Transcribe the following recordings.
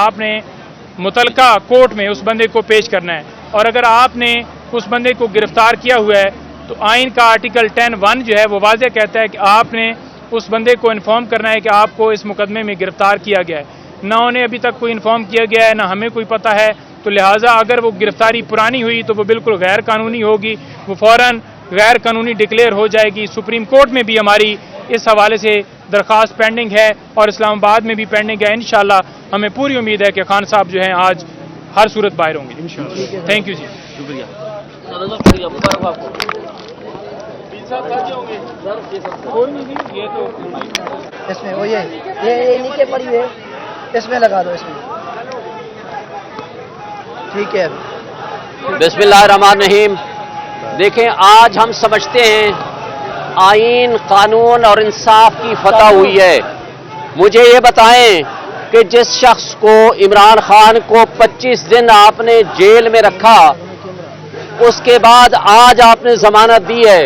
آپ نے متعلقہ کورٹ میں اس بندے کو پیش کرنا ہے، اور اگر آپ نے اس بندے کو گرفتار کیا ہوا ہے تو آئین کا آرٹیکل 10(1) جو ہے وہ واضح کہتا ہے کہ آپ نے اس بندے کو انفارم کرنا ہے کہ آپ کو اس مقدمے میں گرفتار کیا گیا ہے۔ نہ انہیں ابھی تک کوئی انفارم کیا گیا ہے، نہ ہمیں کوئی پتہ ہے، تو لہٰذا اگر وہ گرفتاری پرانی ہوئی تو وہ بالکل غیر قانونی ہوگی، وہ فوراً غیر قانونی ڈکلیئر ہو جائے گی۔ سپریم کورٹ میں بھی ہماری اس حوالے سے درخواست پینڈنگ ہے اور اسلام آباد میں بھی پینڈنگ ہے۔ انشاءاللہ ہمیں پوری امید ہے کہ خان صاحب جو ہیں آج ہر صورت باہر ہوں گے انشاءاللہ۔ تھینک یو جی، شکریہ۔ اس میں وہ یہ نیچے پڑی ہے، اس میں لگا دو، اس میں ٹھیک ہے۔ بسم اللہ الرحمن الرحیم۔ دیکھیں، آج ہم سمجھتے ہیں آئین، قانون اور انصاف کی فتح ہوئی ہے۔ مجھے یہ بتائیں کہ جس شخص کو، عمران خان کو 25 دن آپ نے جیل میں رکھا، اس کے بعد آج آپ نے ضمانت دی ہے،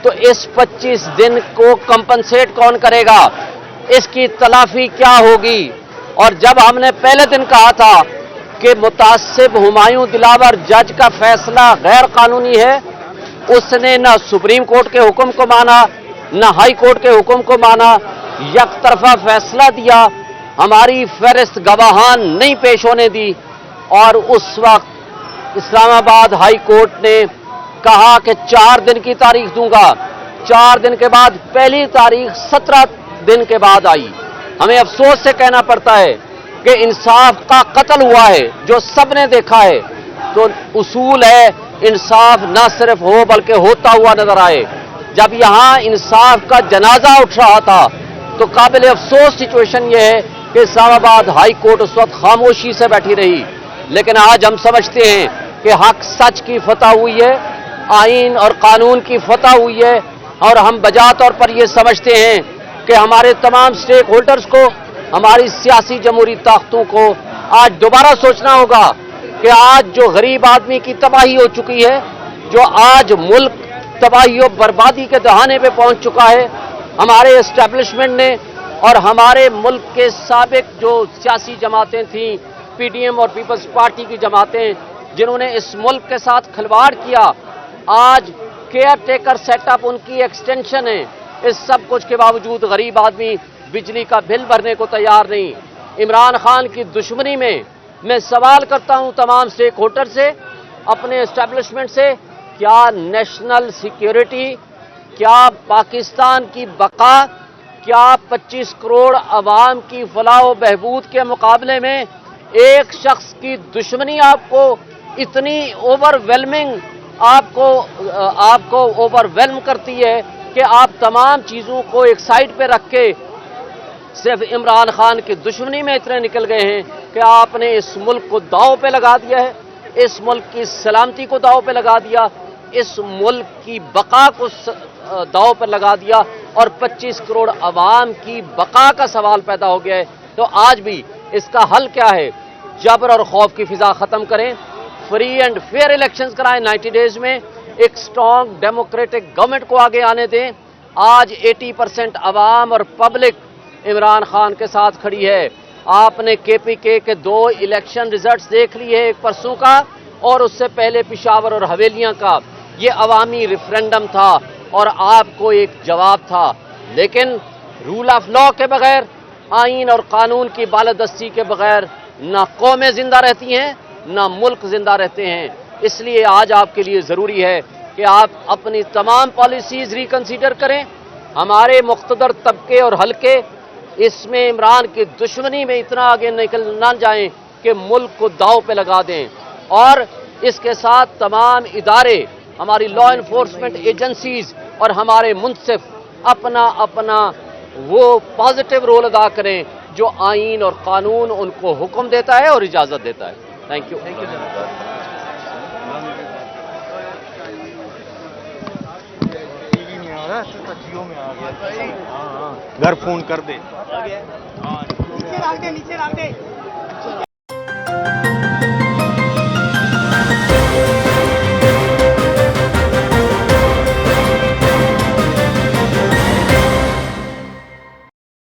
تو اس 25 دن کو کمپنسیٹ کون کرے گا؟ اس کی تلافی کیا ہوگی؟ اور جب ہم نے پہلے دن کہا تھا کہ متعصب ہمایوں دلاور جج کا فیصلہ غیر قانونی ہے، اس نے نہ سپریم کورٹ کے حکم کو مانا، نہ ہائی کورٹ کے حکم کو مانا، یک طرفہ فیصلہ دیا، ہماری فہرست گواہان نہیں پیش ہونے دی، اور اس وقت اسلام آباد ہائی کورٹ نے کہا کہ 4 دن کی تاریخ دوں گا۔ 4 دن کے بعد پہلی تاریخ 17 دن کے بعد آئی۔ ہمیں افسوس سے کہنا پڑتا ہے کہ انصاف کا قتل ہوا ہے، جو سب نے دیکھا ہے۔ تو اصول ہے انصاف نہ صرف ہو بلکہ ہوتا ہوا نظر آئے۔ جب یہاں انصاف کا جنازہ اٹھ رہا تھا تو قابل افسوس سچویشن یہ ہے کہ اسلام آباد ہائی کورٹ اس وقت خاموشی سے بیٹھی رہی، لیکن آج ہم سمجھتے ہیں کہ حق سچ کی فتح ہوئی ہے، آئین اور قانون کی فتح ہوئی ہے، اور ہم بجا طور پر یہ سمجھتے ہیں کہ ہمارے تمام سٹیک ہولڈرز کو، ہماری سیاسی جمہوری طاقتوں کو آج دوبارہ سوچنا ہوگا کہ آج جو غریب آدمی کی تباہی ہو چکی ہے، جو آج ملک تباہی و بربادی کے دہانے پہ پہنچ چکا ہے، ہمارے اسٹیبلشمنٹ نے اور ہمارے ملک کے سابق جو سیاسی جماعتیں تھیں، پی ڈی ایم اور پیپلز پارٹی کی جماعتیں، جنہوں نے اس ملک کے ساتھ کھلواڑ کیا، آج کیئر ٹیکر سیٹ اپ ان کی ایکسٹینشن ہے۔ اس سب کچھ کے باوجود غریب آدمی بجلی کا بل بھرنے کو تیار نہیں۔ عمران خان کی دشمنی میں سوال کرتا ہوں تمام سٹیک ہولڈر سے، اپنے اسٹیبلشمنٹ سے، کیا نیشنل سیکیورٹی، کیا پاکستان کی بقا، کیا 25 کروڑ عوام کی فلاح و بہبود کے مقابلے میں ایک شخص کی دشمنی آپ کو اتنی اوور ویلمنگ، آپ کو اوور ویلم کرتی ہے کہ آپ تمام چیزوں کو ایک سائڈ پہ رکھ کے صرف عمران خان کی دشمنی میں اتنے نکل گئے ہیں کہ آپ نے اس ملک کو داؤ پہ لگا دیا ہے، اس ملک کی سلامتی کو داؤ پہ لگا دیا، اس ملک کی بقا کو داؤ پر لگا دیا، اور 25 کروڑ عوام کی بقا کا سوال پیدا ہو گیا ہے۔ تو آج بھی اس کا حل کیا ہے؟ جبر اور خوف کی فضا ختم کریں، فری اینڈ فیئر الیکشنز کرائیں 90 ڈیز میں، ایک سٹرونگ ڈیموکریٹک گورنمنٹ کو آگے آنے دیں۔ آج 80% عوام اور پبلک عمران خان کے ساتھ کھڑی ہے۔ آپ نے کے پی کے 2 الیکشن ریزلٹس دیکھ لیے، ایک پرسوں کا اور اس سے پہلے پشاور اور حویلیاں کا۔ یہ عوامی ریفرینڈم تھا اور آپ کو ایک جواب تھا، لیکن رول آف لا کے بغیر، آئین اور قانون کی بالادستی کے بغیر نہ قومیں زندہ رہتی ہیں نہ ملک زندہ رہتے ہیں۔ اس لیے آج آپ کے لیے ضروری ہے کہ آپ اپنی تمام پالیسیز ریکنسیڈر کریں۔ ہمارے مقتدر طبقے اور حلقے اس میں عمران کی دشمنی میں اتنا آگے نکل نہ جائیں کہ ملک کو داؤ پہ لگا دیں، اور اس کے ساتھ تمام ادارے، ہماری لا انفورسمنٹ ایجنسیز اور ہمارے منصف اپنا وہ پازیٹیو رول ادا کریں جو آئین اور قانون ان کو حکم دیتا ہے اور اجازت دیتا ہے۔ Thank you. گھر فون کر دے۔ نیچے ڈال دے